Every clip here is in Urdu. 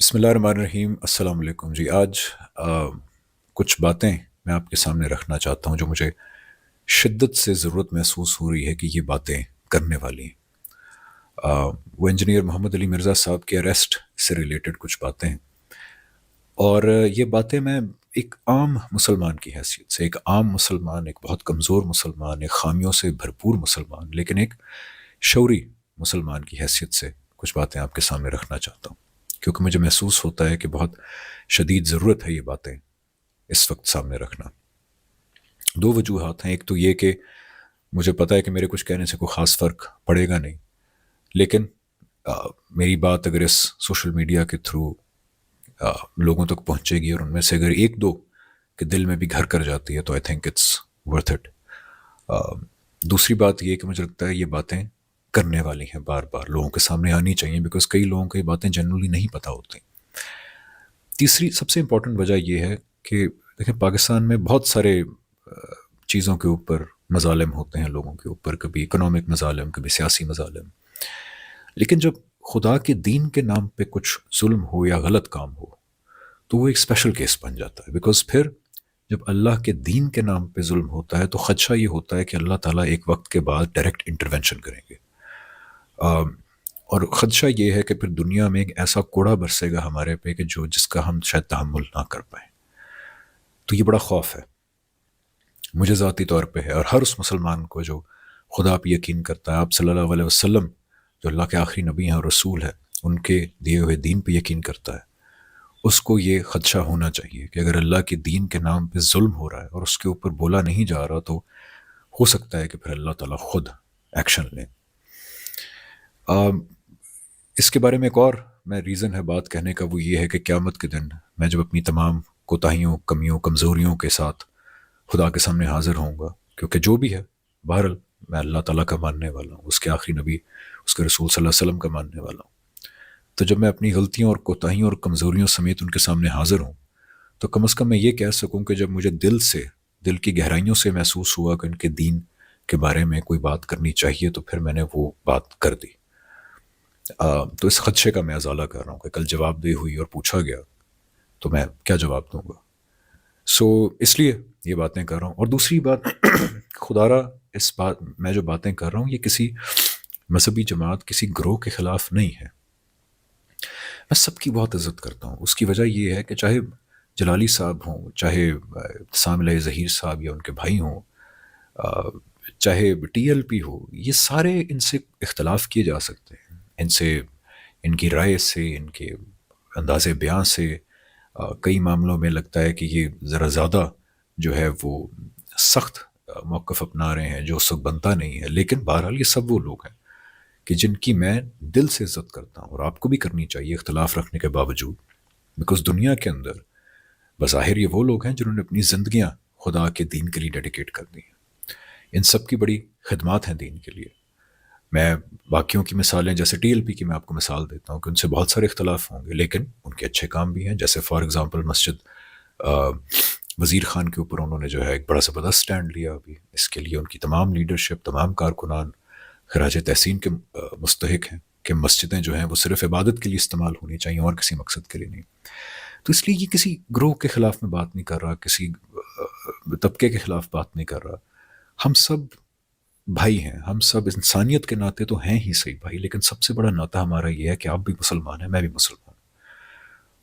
بسم اللہ الرحمن الرحیم، السلام علیکم جی۔ آج آ, کچھ باتیں میں آپ کے سامنے رکھنا چاہتا ہوں جو مجھے شدت سے ضرورت محسوس ہو رہی ہے کہ یہ باتیں کرنے والی ہیں۔ وہ انجینئر محمد علی مرزا صاحب کے اریسٹ سے ریلیٹڈ کچھ باتیں ہیں، اور یہ باتیں میں ایک عام مسلمان کی حیثیت سے، ایک عام مسلمان، ایک بہت کمزور مسلمان، ایک خامیوں سے بھرپور مسلمان لیکن ایک شعوری مسلمان کی حیثیت سے کچھ باتیں آپ کے سامنے رکھنا چاہتا ہوں، کیونکہ مجھے محسوس ہوتا ہے کہ بہت شدید ضرورت ہے یہ باتیں اس وقت سامنے رکھنا۔ دو وجوہات ہیں، ایک تو یہ کہ مجھے پتہ ہے کہ میرے کچھ کہنے سے کوئی خاص فرق پڑے گا نہیں، لیکن میری بات اگر اس سوشل میڈیا کے تھرو لوگوں تک پہنچے گی اور ان میں سے اگر ایک دو کے دل میں بھی گھر کر جاتی ہے تو I think it's worth it. دوسری بات یہ کہ مجھے لگتا ہے یہ باتیں کرنے والی ہیں، بار بار لوگوں کے سامنے آنی چاہیے، بیکاز کئی لوگوں کو یہ باتیں جنرلی نہیں پتہ ہوتی۔ تیسری سب سے امپورٹنٹ وجہ یہ ہے کہ دیکھیں، پاکستان میں بہت سارے چیزوں کے اوپر مظالم ہوتے ہیں لوگوں کے اوپر، کبھی اکنامک مظالم، کبھی سیاسی مظالم، لیکن جب خدا کے دین کے نام پہ کچھ ظلم ہو یا غلط کام ہو تو وہ ایک اسپیشل کیس بن جاتا ہے، بیکاز پھر جب اللہ کے دین کے نام پہ ظلم ہوتا ہے تو خدشہ یہ ہوتا ہے کہ اللہ تعالیٰ ایک وقت کے بعد ڈائریکٹ انٹرونشن کریں گے، اور خدشہ یہ ہے کہ پھر دنیا میں ایک ایسا کوڑا برسے گا ہمارے پہ کہ جس کا ہم شاید تحمل نہ کر پائیں۔ تو یہ بڑا خوف ہے مجھے ذاتی طور پہ ہے، اور ہر اس مسلمان کو جو خدا پہ یقین کرتا ہے، آپ صلی اللہ علیہ وسلم جو اللہ کے آخری نبی ہیں اور رسول ہے، ان کے دیے ہوئے دین پہ یقین کرتا ہے، اس کو یہ خدشہ ہونا چاہیے کہ اگر اللہ کے دین کے نام پہ ظلم ہو رہا ہے اور اس کے اوپر بولا نہیں جا رہا تو ہو سکتا ہے کہ پھر اللہ تعالیٰ خود ایکشن لیں۔ اس کے بارے میں ایک اور میں ریزن ہے بات کہنے کا، وہ یہ ہے کہ قیامت کے دن میں جب اپنی تمام کوتاہیوں، کمیوں، کمزوریوں کے ساتھ خدا کے سامنے حاضر ہوں گا، کیونکہ جو بھی ہے بہرحال میں اللہ تعالیٰ کا ماننے والا ہوں، اس کے آخری نبی، اس کے رسول صلی اللہ علیہ وسلم کا ماننے والا ہوں، تو جب میں اپنی غلطیوں اور کوتاہیوں اور کمزوریوں سمیت ان کے سامنے حاضر ہوں تو کم از کم میں یہ کہہ سکوں کہ جب مجھے دل کی گہرائیوں سے محسوس ہوا کہ ان کے دین کے بارے میں کوئی بات کرنی چاہیے تو پھر میں نے وہ بات کر دی۔ تو اس خدشے کا میں ازالہ کر رہا ہوں کہ کل جواب دہی ہوئی اور پوچھا گیا تو میں کیا جواب دوں گا۔ اس لیے یہ باتیں کر رہا ہوں۔ اور دوسری بات، خدا را اس بات میں جو باتیں کر رہا ہوں یہ کسی مذہبی جماعت، کسی گروہ کے خلاف نہیں ہے، میں سب کی بہت عزت کرتا ہوں۔ اس کی وجہ یہ ہے کہ چاہے جلالی صاحب ہوں، چاہے سام علیہ ظہیر صاحب یا ان کے بھائی ہوں، چاہے ٹی ایل پی ہو، یہ سارے ان سے اختلاف کیے جا سکتے ہیں، ان سے، ان کی رائے سے، ان کے انداز بیان سے کئی معاملوں میں لگتا ہے کہ یہ ذرا زیادہ جو ہے وہ سخت موقف اپنا رہے ہیں جو اس وقت بنتا نہیں ہے، لیکن بہرحال یہ سب وہ لوگ ہیں کہ جن کی میں دل سے عزت کرتا ہوں، اور آپ کو بھی کرنی چاہیے اختلاف رکھنے کے باوجود، بیکاز دنیا کے اندر بظاہر یہ وہ لوگ ہیں جنہوں نے اپنی زندگیاں خدا کے دین کے لیے ڈیڈیکیٹ کر دی ہیں، ان سب کی بڑی خدمات ہیں دین کے لیے۔ میں باقیوں کی مثالیں جیسے ٹی ایل پی کی میں آپ کو مثال دیتا ہوں کہ ان سے بہت سارے اختلاف ہوں گے لیکن ان کے اچھے کام بھی ہیں، جیسے فار ایگزامپل مسجد وزیر خان کے اوپر انہوں نے جو ہے ایک بڑا زبردست سٹینڈ لیا، ابھی اس کے لیے ان کی تمام لیڈرشپ، تمام کارکنان خراج تحسین کے مستحق ہیں کہ مسجدیں جو ہیں وہ صرف عبادت کے لیے استعمال ہونی چاہیے اور کسی مقصد کے لیے نہیں۔ تو اس لیے یہ کسی گروہ کے خلاف میں بات نہیں کر رہا، کسی طبقے کے خلاف بات نہیں کر رہا، ہم سب بھائی ہیں، ہم سب انسانیت کے ناطے تو ہیں ہی صحیح بھائی، لیکن سب سے بڑا ناطہ ہمارا یہ ہے کہ آپ بھی مسلمان ہیں، میں بھی مسلمان ہوں۔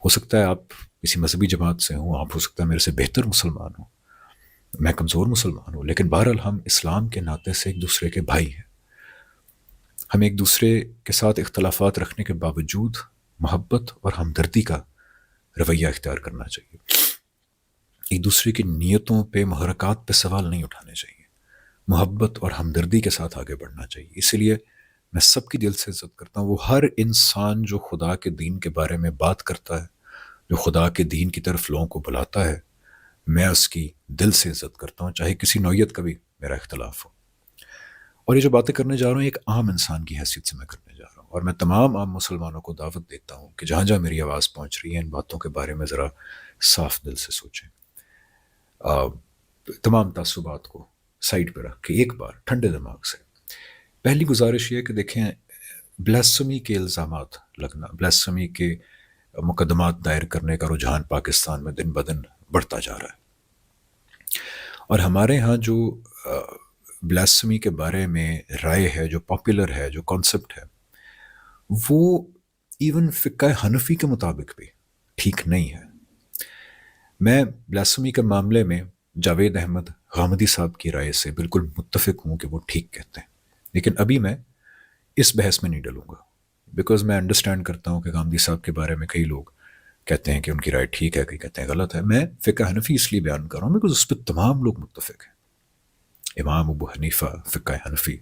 ہو سکتا ہے آپ کسی مذہبی جماعت سے ہوں، آپ ہو سکتا ہے میرے سے بہتر مسلمان ہوں، میں کمزور مسلمان ہوں، لیکن بہرحال ہم اسلام کے ناطے سے ایک دوسرے کے بھائی ہیں۔ ہم ایک دوسرے کے ساتھ اختلافات رکھنے کے باوجود محبت اور ہمدردی کا رویہ اختیار کرنا چاہیے، ایک دوسرے کی نیتوں پہ، محرکات پہ سوال نہیں اٹھانے چاہیے، محبت اور ہمدردی کے ساتھ آگے بڑھنا چاہیے۔ اسی لیے میں سب کی دل سے عزت کرتا ہوں، وہ ہر انسان جو خدا کے دین کے بارے میں بات کرتا ہے، جو خدا کے دین کی طرف لوگوں کو بلاتا ہے، میں اس کی دل سے عزت کرتا ہوں، چاہے کسی نوعیت کا بھی میرا اختلاف ہو۔ اور یہ جو باتیں کرنے جا رہا ہوں ایک عام انسان کی حیثیت سے میں کرنے جا رہا ہوں، اور میں تمام عام مسلمانوں کو دعوت دیتا ہوں کہ جہاں جہاں میری آواز پہنچ رہی ہے ان باتوں کے بارے میں ذرا صاف دل سے سوچیں، تمام تعصبات کو سائڈ پہ رکھ کے ایک بار ٹھنڈے دماغ سے۔ پہلی گزارش یہ کہ دیکھیں، بلیسمی کے الزامات لگنا، بلیسمی کے مقدمات دائر کرنے کا رجحان پاکستان میں دن بدن بڑھتا جا رہا ہے. اور ہمارے ہاں جو بلاسفمی کے بارے میں رائے ہے، جو پاپولر ہے، جو کانسیپٹ ہے، وہ ایون فقہ حنفی کے مطابق بھی ٹھیک نہیں ہے. میں بلاسفمی کے معاملے میں جاوید احمد غامدی صاحب کی رائے سے بالکل متفق ہوں کہ وہ ٹھیک کہتے ہیں، لیکن ابھی میں اس بحث میں نہیں ڈلوں گا، بیکاز میں انڈرسٹینڈ کرتا ہوں کہ غامدی صاحب کے بارے میں کئی لوگ کہتے ہیں کہ ان کی رائے ٹھیک ہے، کئی کہتے ہیں غلط ہے. میں فقہ حنفی اس لیے بیان کر رہا ہوں بیکاز اس پہ تمام لوگ متفق ہیں، امام ابو حنیفہ فقہ حنفی.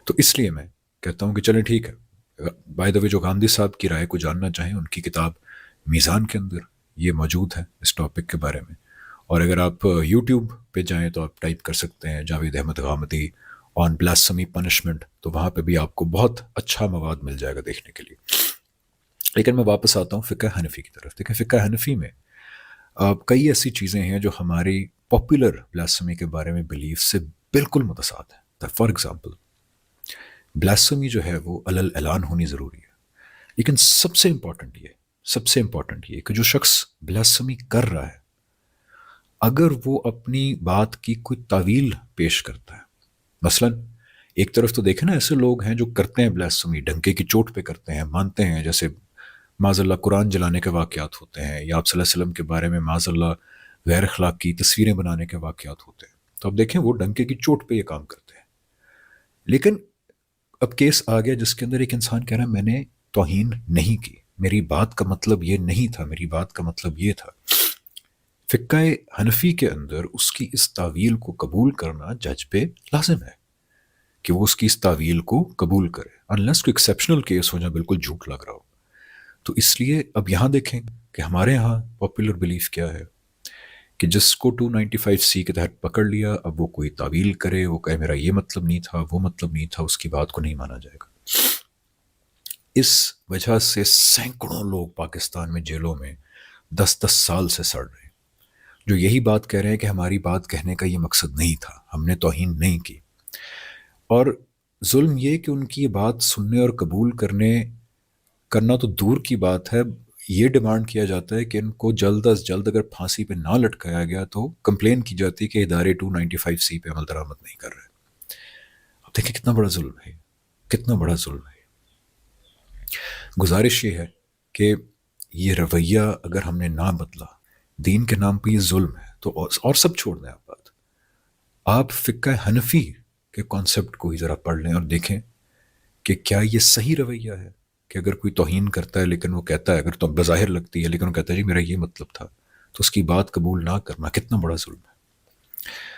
تو اس لیے میں کہتا ہوں کہ چلیں ٹھیک ہے. بائی دا وے جو غامدی صاحب کی رائے کو جاننا چاہیں، ان کی کتاب میزان کے اندر یہ موجود ہے اس ٹاپک کے بارے میں. اور اگر آپ یوٹیوب پہ جائیں تو آپ ٹائپ کر سکتے ہیں جاوید احمد غامدی آن بلاسفمی پنشمنٹ، تو وہاں پہ بھی آپ کو بہت اچھا مواد مل جائے گا دیکھنے کے لیے. لیکن میں واپس آتا ہوں فقہ حنفی کی طرف. دیکھیں فقہ حنفی میں کئی ایسی چیزیں ہیں جو ہماری پاپولر بلاسفمی کے بارے میں بلیف سے بالکل متضاد ہے. فار ایگزامپل بلاسفمی جو ہے وہ علل اعلان ہونی ضروری ہے، لیکن سب سے امپورٹنٹ یہ کہ جو شخص بلاسفمی کر رہا ہے اگر وہ اپنی بات کی کوئی تعویل پیش کرتا ہے، مثلا ایک طرف تو دیکھیں نا ایسے لوگ ہیں جو کرتے ہیں بلاسفمی، ڈنکے کی چوٹ پہ کرتے ہیں، مانتے ہیں، جیسے معاذ اللہ قرآن جلانے کے واقعات ہوتے ہیں، یا آپ صلی اللہ علیہ وسلم کے بارے میں معاذ اللہ غیر اخلاقی تصویریں بنانے کے واقعات ہوتے ہیں. تو اب دیکھیں وہ ڈنکے کی چوٹ پہ یہ کام کرتے ہیں، لیکن اب کیس آ گیا جس کے اندر ایک انسان کہہ رہا ہے میں نے توہین نہیں کی، میری بات کا مطلب یہ نہیں تھا، میری بات کا مطلب یہ تھا. فقہ حنفی کے اندر اس کی اس تعویل کو قبول کرنا جج پہ لازم ہے کہ وہ اس کی اس تعویل کو قبول کرے، انلیس کوئی ایکسیپشنل کیس ہو جہاں بالکل جھوٹ لگ رہا ہو. تو اس لیے اب یہاں دیکھیں کہ ہمارے ہاں پاپولر بلیف کیا ہے کہ جس کو 295C کے تحت پکڑ لیا، اب وہ کوئی تعویل کرے، وہ کہے میرا یہ مطلب نہیں تھا، وہ مطلب نہیں تھا، اس کی بات کو نہیں مانا جائے گا. اس وجہ سے سینکڑوں لوگ پاکستان میں جیلوں میں 10 سال سے سڑ رہے ہیں، جو یہی بات کہہ رہے ہیں کہ ہماری بات کہنے کا یہ مقصد نہیں تھا، ہم نے توہین نہیں کی. اور ظلم یہ کہ ان کی یہ بات سننے اور قبول کرنا تو دور کی بات ہے، یہ ڈیمانڈ کیا جاتا ہے کہ ان کو جلد از جلد اگر پھانسی پہ نہ لٹکایا گیا تو کمپلین کی جاتی ہے کہ ادارے 295C پہ عمل درآمد نہیں کر رہے. اب دیکھیں کتنا بڑا ظلم ہے، کتنا بڑا ظلم ہے. گزارش یہ ہے کہ یہ رویہ اگر ہم نے نہ بدلا، دین کے نام پہ یہ ظلم ہے، تو اور سب چھوڑ دیں آپ بات، آپ فقہ حنفی کے کانسیپٹ کو ہی ذرا پڑھ لیں اور دیکھیں کہ کیا یہ صحیح رویہ ہے کہ اگر کوئی توہین کرتا ہے لیکن وہ کہتا ہے، اگر تو بظاہر لگتی ہے لیکن وہ کہتا ہے جی میرا یہ مطلب تھا، تو اس کی بات قبول نہ کرنا کتنا بڑا ظلم ہے.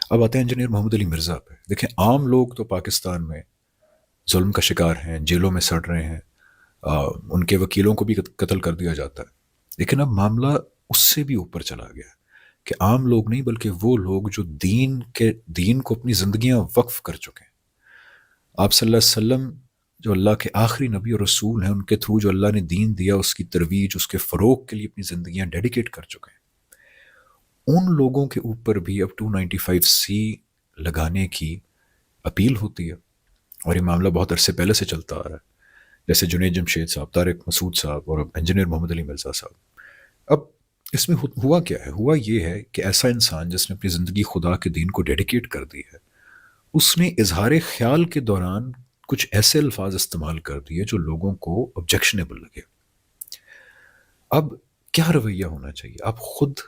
اب آتے ہیں انجینئر محمد علی مرزا پہ. دیکھیں عام لوگ تو پاکستان میں ظلم کا شکار ہیں، جیلوں میں سڑ رہے ہیں، ان کے وکیلوں کو بھی قتل کر دیا جاتا ہے. لیکن اب معاملہ اس سے بھی اوپر چلا گیا کہ عام لوگ نہیں بلکہ وہ لوگ جو دین کو اپنی زندگیاں وقف کر چکے ہیں. آپ صلی اللہ علیہ وسلم جو اللہ کے آخری نبی اور رسول ہیں، ان کے تھرو جو اللہ نے دین دیا، اس کی ترویج، اس کے فروغ کے لیے اپنی زندگیاں ڈیڈیکیٹ کر چکے ہیں. ان لوگوں کے اوپر بھی اب 295C لگانے کی اپیل ہوتی ہے، اور یہ معاملہ بہت عرصے پہلے سے چلتا آ رہا ہے، جیسے جنید جمشید صاحب، طارق مسعود صاحب اور اب انجینئر محمد علی مرزا صاحب. اب اس میں ہوا کیا ہے؟ ہوا یہ ہے کہ ایسا انسان جس نے اپنی زندگی خدا کے دین کو ڈیڈیکیٹ کر دی ہے، اس نے اظہار خیال کے دوران کچھ ایسے الفاظ استعمال کر دیے جو لوگوں کو آبجیکشنیبل لگے. اب کیا رویہ ہونا چاہیے؟ آپ خود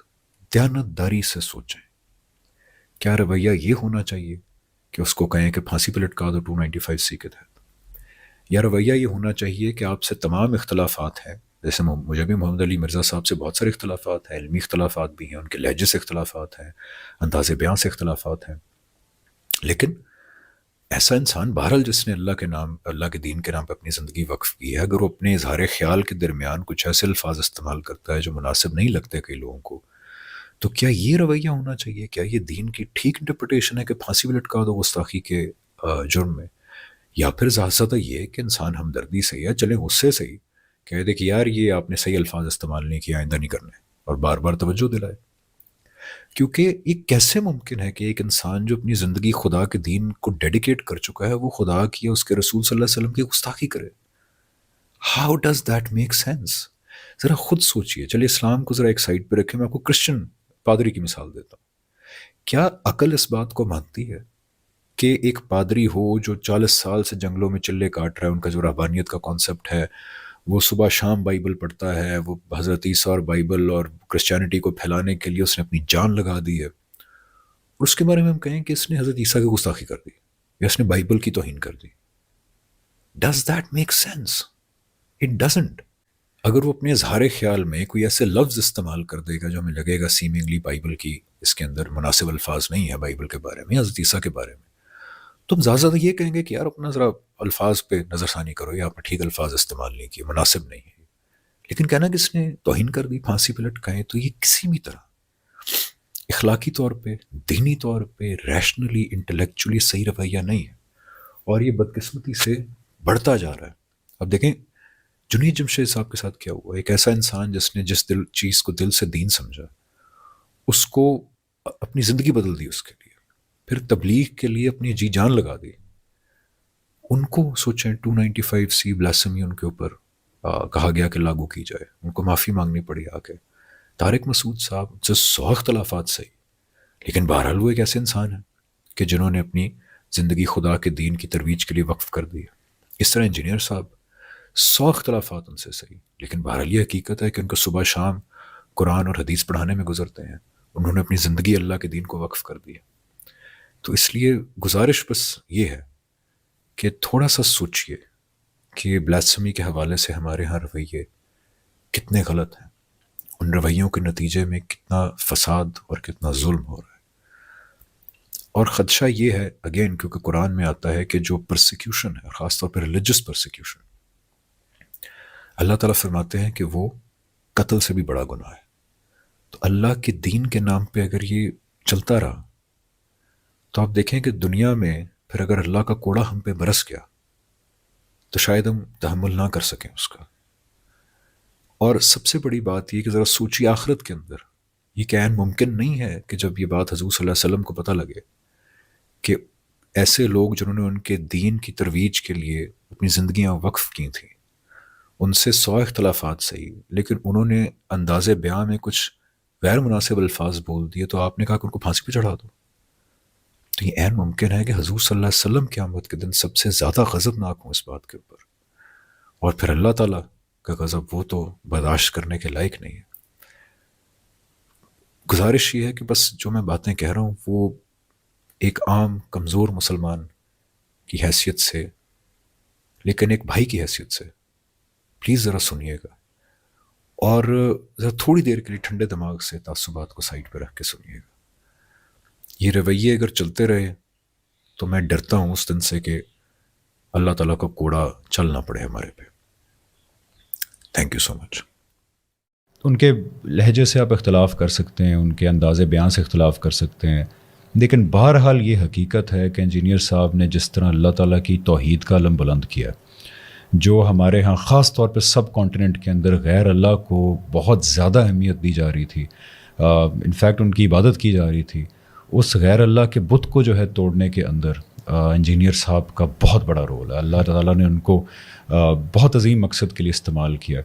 دیانتداری سے سوچیں. کیا رویہ یہ ہونا چاہیے کہ اس کو کہیں کہ پھانسی پہ لٹکا دو 295C کے تحت؟ یا رویہ یہ ہونا چاہیے کہ آپ سے تمام اختلافات ہیں، جیسے مجھے بھی محمد علی مرزا صاحب سے بہت سارے اختلافات ہیں، علمی اختلافات بھی ہیں، ان کے لہجے سے اختلافات ہیں، انداز بیان سے اختلافات ہیں، لیکن ایسا انسان بہرحال جس نے اللہ کے دین کے نام پہ اپنی زندگی وقف کی ہے، اگر وہ اپنے اظہار خیال کے درمیان کچھ ایسے الفاظ استعمال کرتا ہے جو مناسب نہیں لگتے کئی لوگوں کو، تو کیا یہ رویہ ہونا چاہیے؟ کیا یہ دین کی ٹھیک انٹرپریٹیشن ہے کہ پھانسی پہ لٹکا دو گستاخی کے جرم میں؟ یا پھر زیادہ یہ کہ انسان ہمدردی سے یا چلیں غصے سے ہی کہہ دے کہ یار یہ آپ نے صحیح الفاظ استعمال نہیں کیا، آئندہ نہیں کرنے، اور بار بار توجہ دلائے. کیونکہ یہ کیسے ممکن ہے کہ ایک انسان جو اپنی زندگی خدا کے دین کو ڈیڈیکیٹ کر چکا ہے، وہ خدا کی، اس کے رسول صلی اللہ علیہ وسلم کی گستاخی کرے؟ How does that make sense? ذرا خود سوچئے. چلیے اسلام کو ذرا ایک سائڈ پہ رکھیں, میں آپ کو کرسچن پادری کی مثال دیتا ہوں. کیا عقل اس بات کو مانتی ہے کہ ایک پادری ہو جو 40 سال سے جنگلوں میں چلے کاٹ رہا ہے, ان کا جو رہبانیت کا کانسیپٹ ہے, وہ صبح شام بائبل پڑھتا ہے, وہ حضرت عیسیٰ اور بائبل اور کرسچینٹی کو پھیلانے کے لیے اس نے اپنی جان لگا دی ہے, اور اس کے بارے میں ہم کہیں کہ اس نے حضرت عیسیٰ کی گستاخی کر دی یا اس نے بائبل کی توہین کر دی؟ Does that make sense? It doesn't. اگر وہ اپنے اظہار خیال میں کوئی ایسے لفظ استعمال کر دے گا جو ہمیں لگے گا سیمنگلی بائبل کی اس کے اندر مناسب الفاظ نہیں ہے بائبل کے بارے میں, حضرت عیسیٰ کے بارے میں, تو ہم زیادہ زیادہ یہ کہیں گے کہ یار اپنا ذرا الفاظ پہ نظر ثانی کرو, یا آپ نے ٹھیک الفاظ استعمال نہیں کیے, مناسب نہیں ہے. لیکن کہنا کہ اس نے توہین کر دی, پھانسی پہ لٹکائے, تو یہ کسی بھی طرح اخلاقی طور پہ, دینی طور پہ, ریشنلی, انٹلیکچولی صحیح رویہ نہیں ہے, اور یہ بدقسمتی سے بڑھتا جا رہا ہے. اب دیکھیں جنید جمشید صاحب کے ساتھ کیا ہوا. ایک ایسا انسان جس نے جس چیز کو دل سے دین سمجھا, اس کو اپنی زندگی بدل دی اس کے لیے, پھر تبلیغ کے لیے اپنی جی جان لگا دی. ان کو سوچیں 295C بلاسمی ان کے اوپر کہا گیا کہ لاگو کی جائے, ان کو معافی مانگنی پڑی آ کے. طارق مسعود صاحب جو 100 اختلافات صحیح, لیکن بہرحال وہ ایک ایسے انسان ہیں کہ جنہوں نے اپنی زندگی خدا کے دین کی ترویج کے لیے وقف کر دی. اس طرح انجینئر صاحب 100 اختلافات ان سے صحیح, لیکن بہرحال یہ حقیقت ہے کہ ان کو صبح شام قرآن اور حدیث پڑھانے میں گزرتے ہیں. انہوں نے اپنی زندگی اللہ کے دین کو وقف کر دی ہے. تو اس لیے گزارش بس یہ ہے کہ تھوڑا سا سوچئے کہ بلاسفمی کے حوالے سے ہمارے ہاں رویے کتنے غلط ہیں, ان رویوں کے نتیجے میں کتنا فساد اور کتنا ظلم ہو رہا ہے. اور خدشہ یہ ہے اگین کیونکہ قرآن میں آتا ہے کہ جو پرسیکیوشن ہے, خاص طور پہ ریلیجس پرسیکیوشن, اللہ تعالیٰ فرماتے ہیں کہ وہ قتل سے بھی بڑا گناہ ہے. تو اللہ کے دین کے نام پہ اگر یہ چلتا رہا تو آپ دیکھیں کہ دنیا میں پھر اگر اللہ کا کوڑا ہم پہ برس گیا تو شاید ہم تحمل نہ کر سکیں اس کا. اور سب سے بڑی بات یہ کہ ذرا سوچی آخرت کے اندر یہ کہ عین ممکن نہیں ہے کہ جب یہ بات حضور صلی اللہ علیہ وسلم کو پتہ لگے کہ ایسے لوگ جنہوں نے ان کے دین کی ترویج کے لیے اپنی زندگیاں وقف کی تھیں, ان سے 100 اختلافات صحیح, لیکن انہوں نے انداز بیان میں کچھ غیر مناسب الفاظ بول دیے, تو آپ نے کہا کہ ان کو پھانسی پہ چڑھا دو. تو یہ عین ممکن ہے کہ حضور صلی اللہ علیہ وسلم قیامت کے دن سب سے زیادہ غضبناک ہوں اس بات کے اوپر, اور پھر اللہ تعالیٰ کا غضب وہ تو برداشت کرنے کے لائق نہیں ہے. گزارش یہ ہے کہ بس جو میں باتیں کہہ رہا ہوں وہ ایک عام کمزور مسلمان کی حیثیت سے, لیکن ایک بھائی کی حیثیت سے پلیز ذرا سنیے گا, اور ذرا تھوڑی دیر کے لیے ٹھنڈے دماغ سے تعصبات کو سائڈ پہ رکھ کے سنیے گا. یہ رویے اگر چلتے رہے تو میں ڈرتا ہوں اس دن سے کہ اللہ تعالیٰ کا کوڑا چلنا پڑے ہمارے پہ. تھینک یو سو مچ. ان کے لہجے سے آپ اختلاف کر سکتے ہیں, ان کے انداز بیان سے اختلاف کر سکتے ہیں, لیکن بہرحال یہ حقیقت ہے کہ انجینئر صاحب نے جس طرح اللہ تعالیٰ کی توحید کا علم بلند کیا, جو ہمارے ہاں خاص طور پہ سب کانٹیننٹ کے اندر غیر اللہ کو بہت زیادہ اہمیت دی جا رہی تھی, انفیکٹ ان کی عبادت کی جا رہی تھی, اس غیر اللہ کے بت کو جو ہے توڑنے کے اندر انجینئر صاحب کا بہت بڑا رول ہے. اللہ تعالیٰ نے ان کو بہت عظیم مقصد کے لیے استعمال کیا.